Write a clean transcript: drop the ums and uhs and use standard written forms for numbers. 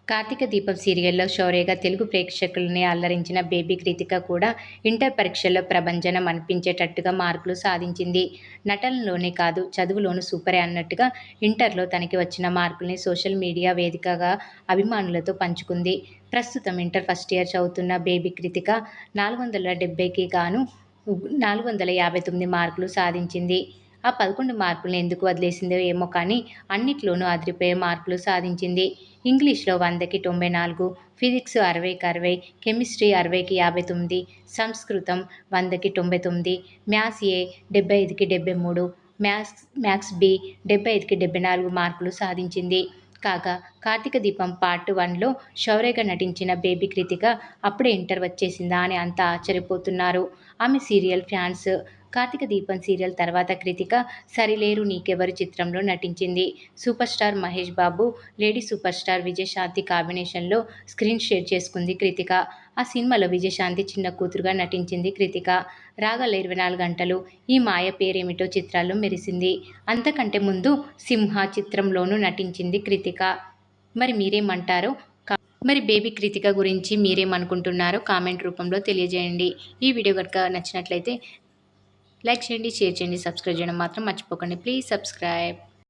కార్తీక దీపం సీరియల్లో శౌర్యగా తెలుగు ప్రేక్షకుల్ని అల్లరించిన బేబీ కృతిక కూడా ఇంటర్ పరీక్షల్లో ప్రభంజనం అనిపించేటట్టుగా మార్కులు సాధించింది. నటనలోనే కాదు చదువులోనూ సూపరే అన్నట్టుగా ఇంటర్లో తనకి వచ్చిన మార్కుల్ని సోషల్ మీడియా వేదికగా అభిమానులతో పంచుకుంది. ప్రస్తుతం ఇంటర్ ఫస్ట్ ఇయర్ చదువుతున్న బేబీ కృతిక 470కి గాను 459 మార్కులు సాధించింది. ఆ 11 మార్కుల్ని ఎందుకు వదిలేసిందో ఏమో కానీ అన్నిట్లోనూ అదిరిపోయే మార్కులు సాధించింది. ఇంగ్లీష్లో 100కి 94, ఫిజిక్స్ 60కి 60, కెమిస్ట్రీ 60కి 59, సంస్కృతం 100కి 99, మ్యాథ్స్ ఏ 75కి 73, మ్యాథ్స్ బి 75కి 74 మార్కులు సాధించింది. కాగా కార్తీక దీపం పార్ట్ 1లో శౌర్యగా నటించిన బేబీ కృతిక అప్పుడే ఇంటర్ వచ్చేసిందా అని అంతా ఆశ్చర్యపోతున్నారు. ఆమె సీరియల్ ఫ్యాన్స్. కార్తీక దీపం సీరియల్ తర్వాత కృతిక సరిలేరు నీకెవరు చిత్రంలో నటించింది. Super star Mahesh Babu, lady super star Vijayashanti కాంబినేషన్లో స్క్రీన్ షేర్ చేసుకుంది కృతిక. ఆ సినిమాలో విజయశాంతి చిన్న కూతురుగా నటించింది కృతిక. రాగల 24 గంటలు, ఈ మాయ పేరేమిటో చిత్రాల్లో మెరిసింది. అంతకంటే ముందు సింహ చిత్రంలోనూ నటించింది కృతిక. మరి మీరేమంటారో మరి బేబీ కృతిక గురించి మీరేమనుకుంటున్నారో కామెంట్ రూపంలో తెలియజేయండి. ఈ వీడియో కనుక నచ్చినట్లయితే లైక్ చేయండి, షేర్ చేయండి, సబ్స్క్రైబ్ చేయడం మాత్రం మర్చిపోకండి. Please subscribe.